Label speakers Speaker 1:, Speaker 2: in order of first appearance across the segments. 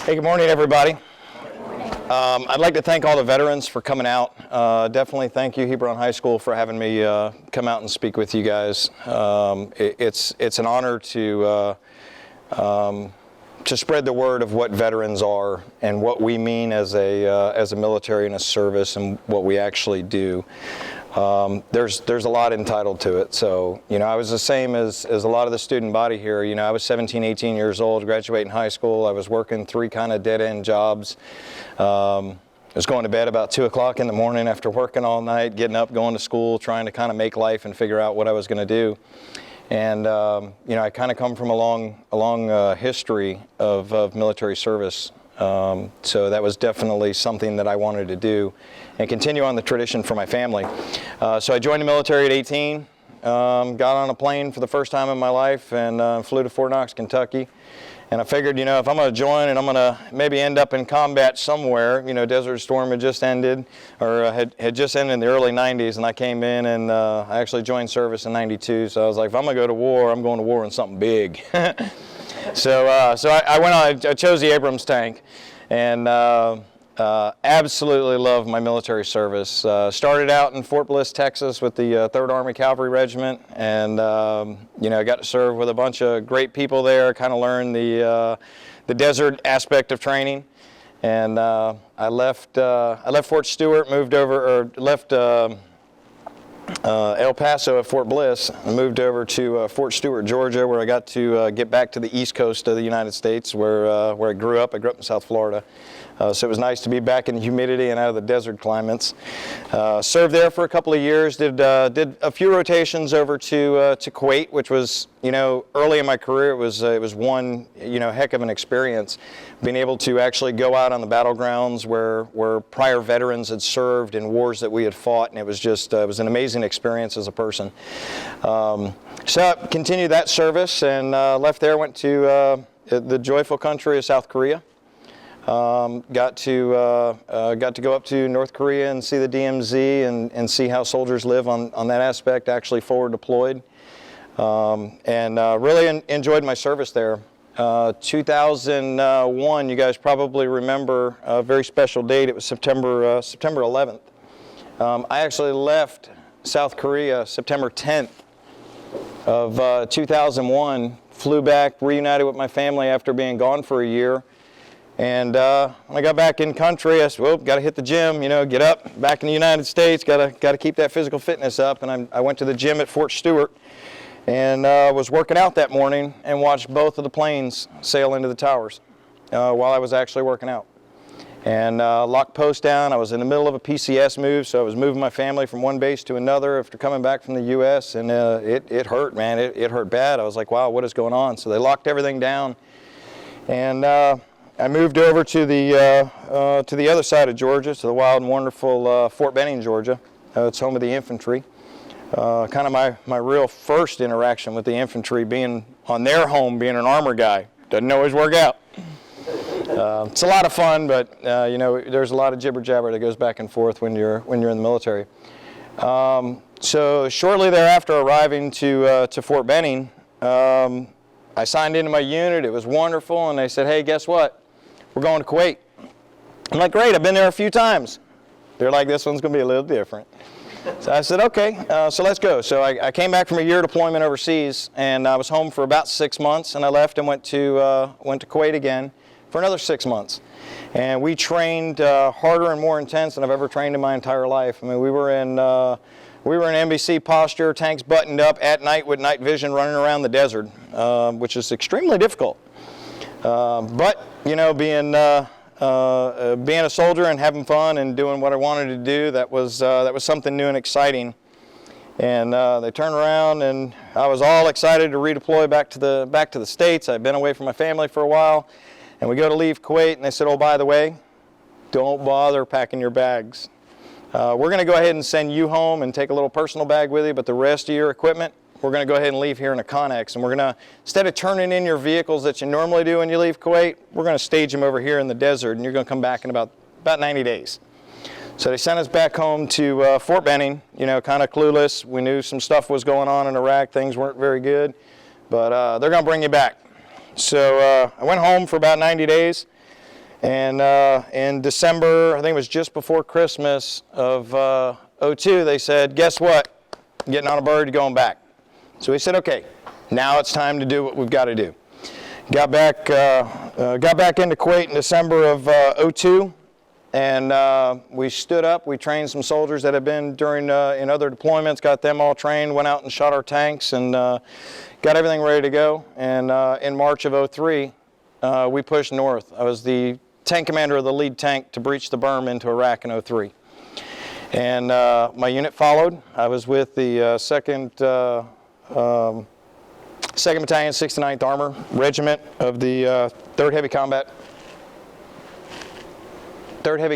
Speaker 1: Hey, good morning, everybody. I'd like to thank all the veterans for coming out. Definitely thank you, Hebron High School, for having me come out and speak with you guys. It's an honor to spread the word of what veterans are and what we mean as a military and a service and what we actually do. There's a lot entitled to it. So, I was the same as a lot of the student body here. I was 17, 18 years old, graduating high school. I was working 3 kind of dead-end jobs. I was going to bed about 2 o'clock in the morning after working all night, getting up, going to school, trying to kind of make life and figure out what I was going to do. And, I kind of come from a long history of military service. So that was definitely something that I wanted to do and continue on the tradition for my family. So I joined the military at 18, got on a plane for the first time in my life and flew to Fort Knox, Kentucky. And I figured, if I'm going to join and I'm going to maybe end up in combat somewhere, Desert Storm had just ended, or had just ended in the early 90s, and I came in and I actually joined service in 92. So I was like, if I'm going to go to war, I'm going to war in something big. So I went on, I chose the Abrams tank, and absolutely love my military service. Started out in Fort Bliss, Texas with the 3rd Army Cavalry Regiment, and I got to serve with a bunch of great people there, kind of learned the desert aspect of training. And I left Fort Stewart, left El Paso at Fort Bliss, and moved over to Fort Stewart, Georgia, where I got to get back to the east coast of the United States, where I grew up. I grew up in South Florida. So it was nice to be back in the humidity and out of the desert climates. Served there for a couple of years, did a few rotations over to Kuwait, which was, early in my career, it was one, heck of an experience. Being able to actually go out on the battlegrounds where prior veterans had served in wars that we had fought, and it was just, it was an amazing experience as a person. So I continued that service and left there, went to the joyful country of South Korea. Got to go up to North Korea and see the DMZ and see how soldiers live on that aspect, actually forward deployed. And really enjoyed my service there. 2001, you guys probably remember a very special date. It was September 11th. I actually left South Korea September 10th of 2001, flew back, reunited with my family after being gone for a year. And when I got back in country, I said, well, got to hit the gym, get up, back in the United States, got to keep that physical fitness up. And I went to the gym at Fort Stewart and was working out that morning and watched both of the planes sail into the towers while I was actually working out. And locked post down. I was in the middle of a PCS move, so I was moving my family from one base to another after coming back from the U.S., and it hurt, man. It hurt bad. I was like, wow, what is going on? So they locked everything down. And I moved over to the other side of Georgia, to the wild and wonderful Fort Benning, Georgia. It's home of the infantry. Kind of my real first interaction with the infantry, being on their home, being an armor guy. Doesn't always work out. It's a lot of fun, but there's a lot of jibber jabber that goes back and forth when you're in the military. So shortly thereafter, arriving to Fort Benning, I signed into my unit. It was wonderful, and they said, hey, guess what? We're going to Kuwait. I'm like, great, I've been there a few times. They're like, this one's going to be a little different. So I said, okay, so let's go. So I came back from a year deployment overseas, and I was home for about 6 months, and I left and went to Kuwait again for another 6 months. And we trained harder and more intense than I've ever trained in my entire life. I mean, we were in NBC posture, tanks buttoned up at night with night vision, running around the desert, which is extremely difficult. But being a soldier and having fun and doing what I wanted to do, that was something new and exciting. And they turned around, and I was all excited to redeploy back to the States. I'd been away from my family for a while, and we go to leave Kuwait, and they said, oh, by the way, don't bother packing your bags. We're going to go ahead and send you home and take a little personal bag with you, but the rest of your equipment, we're going to go ahead and leave here in a Connex, and we're going to, instead of turning in your vehicles that you normally do when you leave Kuwait, we're going to stage them over here in the desert, and you're going to come back in about 90 days. So they sent us back home to Fort Benning, kind of clueless. We knew some stuff was going on in Iraq. Things weren't very good, but they're going to bring you back. So I went home for about 90 days, And in December, I think it was just before Christmas of '02, they said, guess what? Getting on a bird, you're going back. So we said, okay, now it's time to do what we've got to do. Got back into Kuwait in December of '02, and we stood up. We trained some soldiers that had been in other deployments, got them all trained, went out and shot our tanks, and got everything ready to go. And in March of '03, we pushed north. I was the tank commander of the lead tank to breach the berm into Iraq in '03. And my unit followed. I was with the 2nd Battalion, 69th Armor Regiment of the 3rd Heavy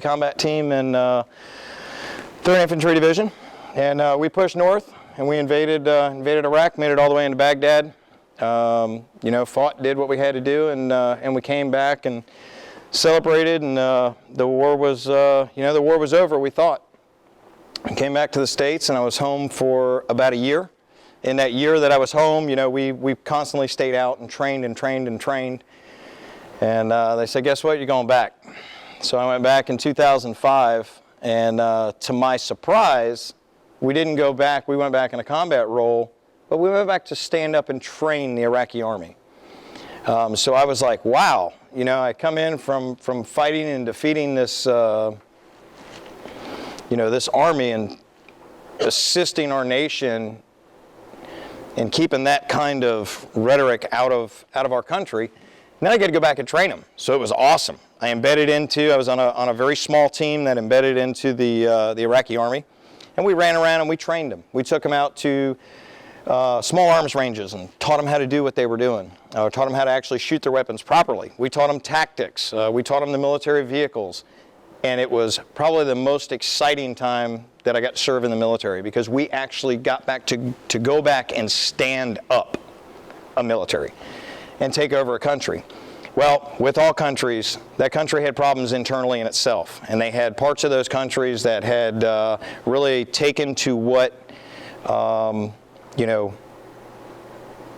Speaker 1: Combat Team and 3rd Infantry Division. And we pushed north and we invaded Iraq, made it all the way into Baghdad. Fought, did what we had to do, and we came back and celebrated, and the war was over, we thought. I came back to the States, and I was home for about a year. In that year that I was home, we constantly stayed out and trained and trained and trained. And they said, guess what, you're going back. So I went back in 2005, and to my surprise, we didn't go back. We went back in a combat role, but we went back to stand up and train the Iraqi army. So I was like, wow, I come in from fighting and defeating this this army and assisting our nation and keeping that kind of rhetoric out of our country. And then I got to go back and train them. So it was awesome. I was on a very small team that embedded into the Iraqi army, and we ran around and we trained them. We took them out to small arms ranges and taught them how to do what they were doing. Taught them how to actually shoot their weapons properly. We taught them tactics. We taught them the military vehicles. And it was probably the most exciting time that I got to serve in the military, because we actually got back to go back and stand up a military and take over a country. Well, with all countries, that country had problems internally in itself. And they had parts of those countries that had really taken to what,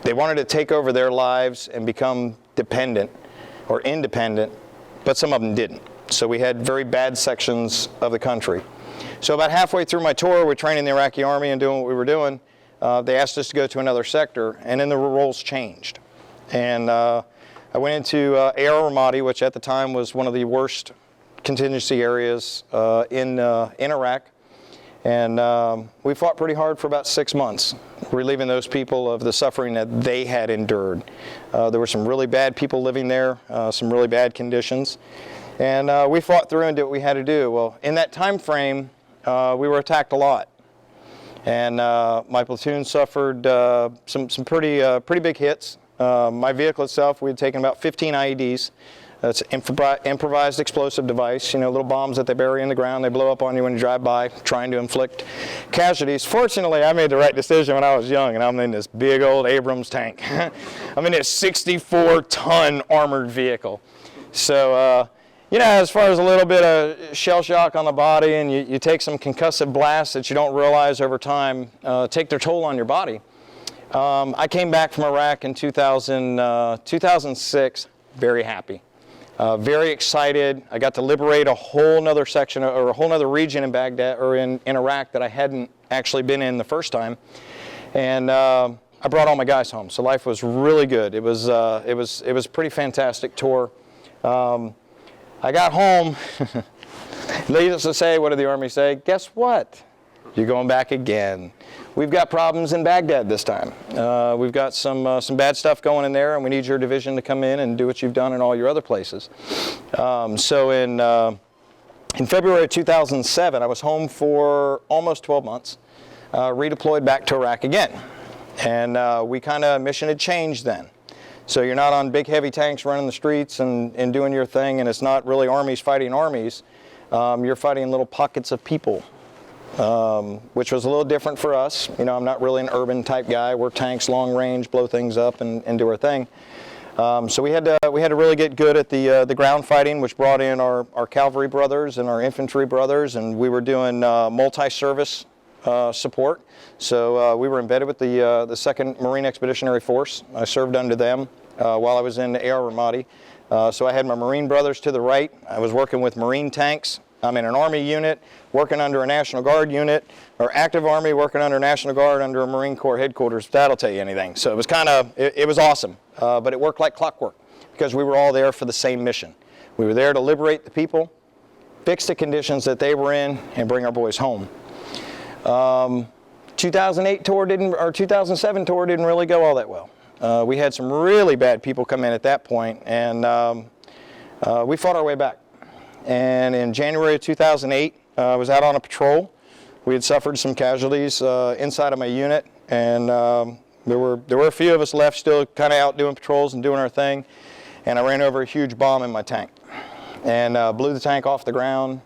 Speaker 1: they wanted to take over their lives and become dependent or independent, but some of them didn't. So we had very bad sections of the country. So about halfway through my tour, we're training the Iraqi army and doing what we were doing. They asked us to go to another sector, and then the roles changed. And I went into AR Ramadi, which at the time was one of the worst contingency areas in Iraq. And we fought pretty hard for about 6 months, relieving those people of the suffering that they had endured. There were some really bad people living there, some really bad conditions. And we fought through and did what we had to do. Well, in that time frame, we were attacked a lot. And my platoon suffered some pretty big hits. My vehicle itself, we had taken about 15 IEDs. That's improvised explosive device, little bombs that they bury in the ground. They blow up on you when you drive by, trying to inflict casualties. Fortunately, I made the right decision when I was young, and I'm in this big old Abrams tank. I'm in this 64-ton armored vehicle. So, as far as a little bit of shell shock on the body, and you take some concussive blasts that you don't realize over time take their toll on your body. I came back from Iraq in 2006, very happy. Very excited. I got to liberate a whole nother section or a whole nother region in Baghdad or in Iraq that I hadn't actually been in the first time, and I brought all my guys home. So life was really good. It was a pretty fantastic tour. I got home. Needless to say, what did the Army say? Guess what? You're going back again. We've got problems in Baghdad this time. We've got some bad stuff going in there, and we need your division to come in and do what you've done in all your other places. So in February of 2007, I was home for almost 12 months, redeployed back to Iraq again. And mission had changed then. So you're not on big heavy tanks running the streets and doing your thing, and it's not really armies fighting armies. You're fighting little pockets of people. Which was a little different for us. I'm not really an urban type guy. We're tanks, long range, blow things up and do our thing. So we had to really get good at the ground fighting, which brought in our cavalry brothers and our infantry brothers, and we were doing multi-service support. So we were embedded with the 2nd Marine Expeditionary Force. I served under them while I was in AR Ramadi. So I had my Marine brothers to the right. I was working with Marine tanks. I'm in an Army unit, working under a National Guard unit, or active Army working under National Guard under a Marine Corps headquarters. That'll tell you anything. So it was it was awesome, but it worked like clockwork because we were all there for the same mission. We were there to liberate the people, fix the conditions that they were in, and bring our boys home. 2008 tour 2007 tour didn't really go all that well. We had some really bad people come in at that point, and we fought our way back. And in January of 2008, I was out on a patrol. We had suffered some casualties inside of my unit, and there were a few of us left still kind of out doing patrols and doing our thing. And I ran over a huge bomb in my tank and blew the tank off the ground.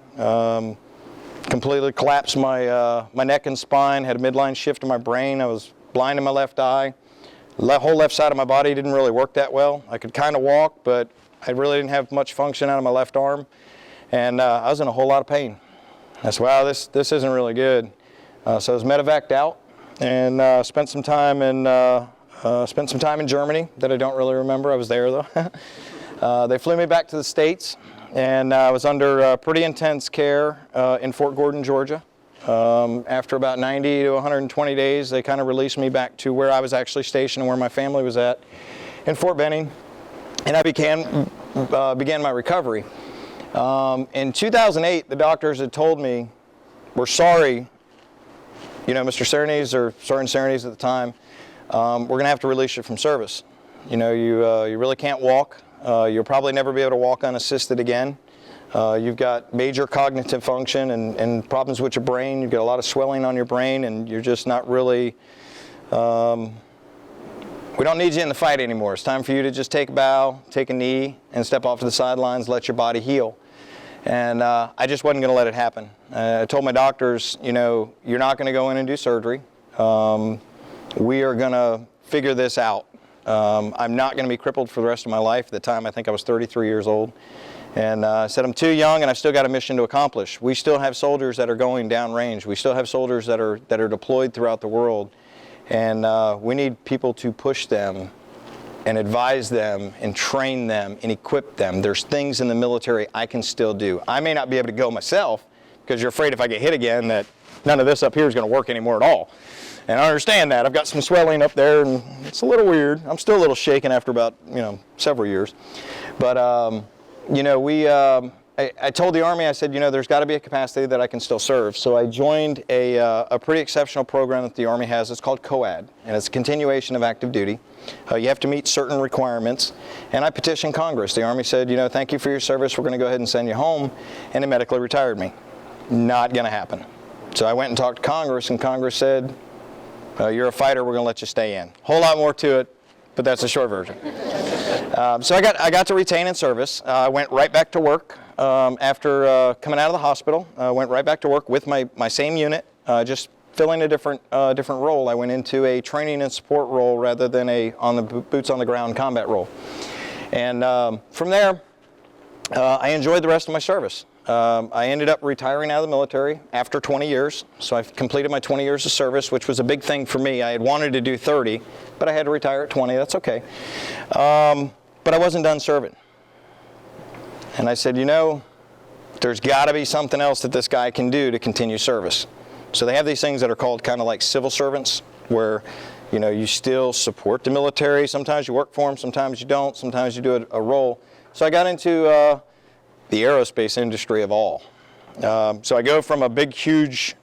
Speaker 1: Completely collapsed my neck and spine, had a midline shift in my brain. I was blind in my left eye. The whole left side of my body didn't really work that well. I could kind of walk, but I really didn't have much function out of my left arm. And I was in a whole lot of pain. I said, wow, this isn't really good. So I was medevaced out and spent some time in Germany that I don't really remember. I was there though. They flew me back to the States, and I was under pretty intense care in Fort Gordon, Georgia. After about 90 to 120 days, they kind of released me back to where I was actually stationed and where my family was at in Fort Benning, and I began my recovery. In 2008, the doctors had told me, we're sorry, Mr. Cirinese, or Sergeant Cirinese at the time, we're going to have to release you from service. You really can't walk. You'll probably never be able to walk unassisted again. You've got major cognitive function and problems with your brain. You've got a lot of swelling on your brain, and you're just not really, we don't need you in the fight anymore. It's time for you to just take a bow, take a knee, and step off to the sidelines, let your body heal. And I just wasn't going to let it happen. I told my doctors, you're not going to go in and do surgery. We are going to figure this out. I'm not going to be crippled for the rest of my life. At the time, I think I was 33 years old. And I said, I'm too young and I still got a mission to accomplish. We still have soldiers that are going downrange. We still have soldiers that are deployed throughout the world. And we need people to push them and advise them and train them and equip them. There's things in the military I can still do. I may not be able to go myself because you're afraid if I get hit again that none of this up here is going to work anymore at all. And I understand that. I've got some swelling up there and it's a little weird. I'm still a little shaken after about, several years. But, I told the Army, I said, there's got to be a capacity that I can still serve. So I joined a pretty exceptional program that the Army has. It's called COAD, and it's a continuation of active duty. You have to meet certain requirements. And I petitioned Congress. The Army said, thank you for your service. We're going to go ahead and send you home. And they medically retired me. Not going to happen. So I went and talked to Congress, and Congress said, you're a fighter. We're going to let you stay in. Whole lot more to it, but that's the short version. So I got to retain in service. I went right back to work after coming out of the hospital. Went right back to work with my same unit, just filling a different role. I went into a training and support role rather than a boots on the ground combat role. And from there, I enjoyed the rest of my service. I ended up retiring out of the military after 20 years. So I've completed my 20 years of service, which was a big thing for me. I had wanted to do 30, but I had to retire at 20. That's okay. But I wasn't done serving. And I said, there's got to be something else that this guy can do to continue service. So they have these things that are called kind of like civil servants, where you still support the military. Sometimes you work for them, sometimes you don't, sometimes you do a role. So I got into the aerospace industry of all. So I go from a big, huge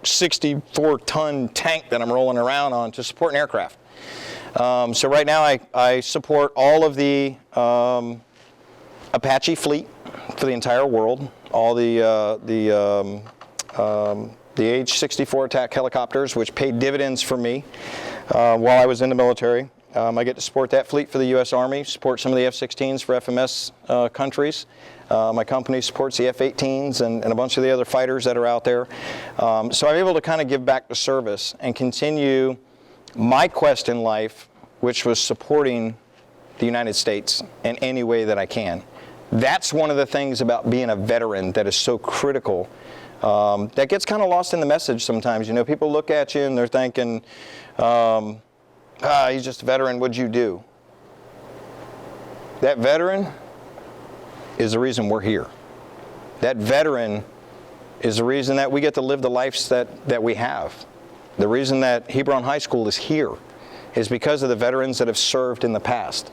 Speaker 1: 64-ton tank that I'm rolling around on to supporting aircraft. So right now I support all of the Apache fleet for the entire world, all the H-64 attack helicopters, which paid dividends for me while I was in the military. I get to support that fleet for the U.S. Army, support some of the F-16s for FMS countries. My company supports the F-18s and a bunch of the other fighters that are out there. So I'm able to kind of give back to service and continue my quest in life, which was supporting the United States in any way that I can. That's one of the things about being a veteran that is so critical. That gets kind of lost in the message sometimes. People look at you and they're thinking, he's just a veteran, what'd you do? That veteran is the reason we're here. That veteran is the reason that we get to live the lives that we have. The reason that Hebron High School is here is because of the veterans that have served in the past.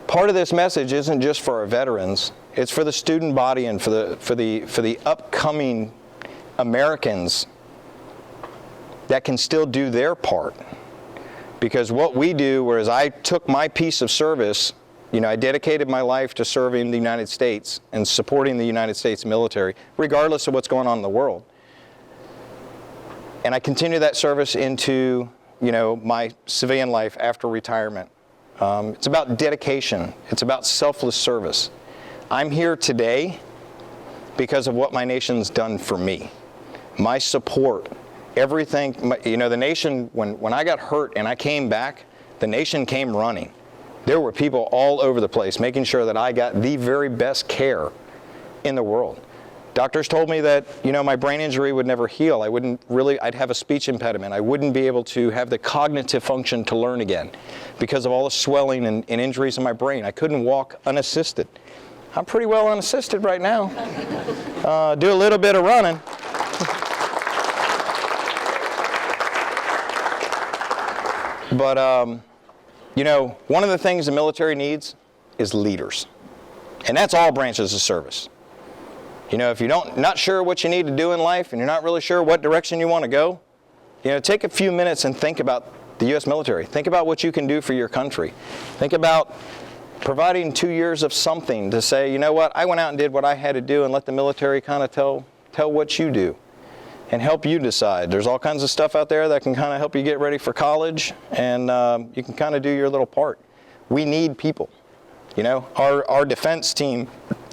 Speaker 1: Part of this message isn't just for our veterans, it's for the student body and for the upcoming Americans that can still do their part. Because what we do, whereas I took my piece of service, I dedicated my life to serving the United States and supporting the United States military, regardless of what's going on in the world. And I continue that service into, my civilian life after retirement. It's about dedication. It's about selfless service. I'm here today because of what my nation's done for me. My support, everything, the nation, when I got hurt and I came back, the nation came running. There were people all over the place making sure that I got the very best care in the world. Doctors told me that, my brain injury would never heal. I'd have a speech impediment. I wouldn't be able to have the cognitive function to learn again because of all the swelling and injuries in my brain. I couldn't walk unassisted. I'm pretty well unassisted right now. Do a little bit of running. But, one of the things the military needs is leaders. And that's all branches of service. If you're not sure what you need to do in life and you're not really sure what direction you want to go, take a few minutes and think about the U.S. military. Think about what you can do for your country. Think about providing 2 years of something to say, I went out and did what I had to do, and let the military kind of tell what you do and help you decide. There's all kinds of stuff out there that can kind of help you get ready for college, and you can kind of do your little part. We need people. Our defense team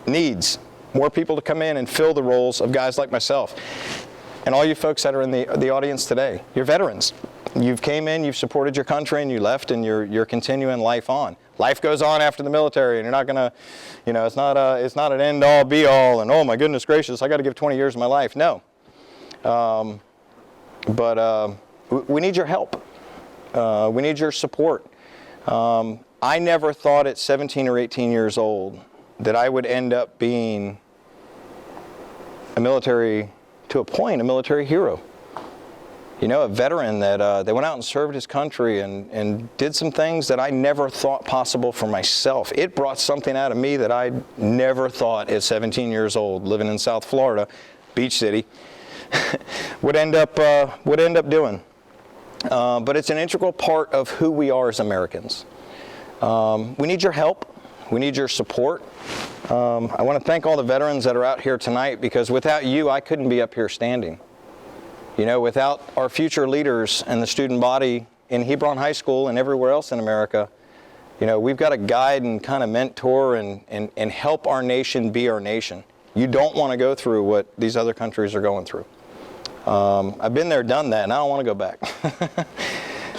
Speaker 1: needs more people to come in and fill the roles of guys like myself. And all you folks that are in the audience today, you're veterans. You've came in, you've supported your country, and you left, and you're continuing life on. Life goes on after the military, and you're not gonna, it's not an end all be all, and oh my goodness gracious, I got to give 20 years of my life. No. But we need your help. We need your support. I never thought at 17 or 18 years old that I would end up being a military hero. A veteran that went out and served his country and did some things that I never thought possible for myself. It brought something out of me that I never thought at 17 years old, living in South Florida, Beach City, would end up doing. But it's an integral part of who we are as Americans. We need your help. We need your support. I want to thank all the veterans that are out here tonight, because without you, I couldn't be up here standing. Without our future leaders and the student body in Hebron High School and everywhere else in America, we've got to guide and kind of mentor and help our nation be our nation. You don't want to go through what these other countries are going through. I've been there, done that, and I don't want to go back.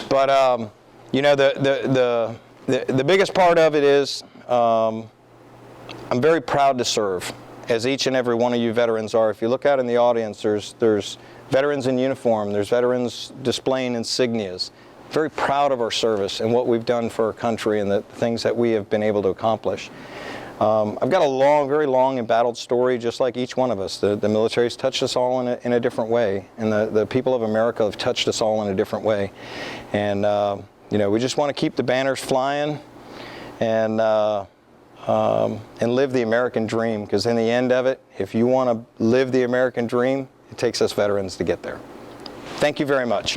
Speaker 1: But, the biggest part of it is I'm very proud to serve, as each and every one of you veterans are. If you look out in the audience, there's veterans in uniform, there's veterans displaying insignias. Very proud of our service and what we've done for our country and the things that we have been able to accomplish. I've got a very long embattled story, just like each one of us. The military has touched us all in a different way, and the people of America have touched us all in a different way. And we just want to keep the banners flying and live the American dream, because in the end of it, if you want to live the American dream, it takes us veterans to get there. Thank you very much.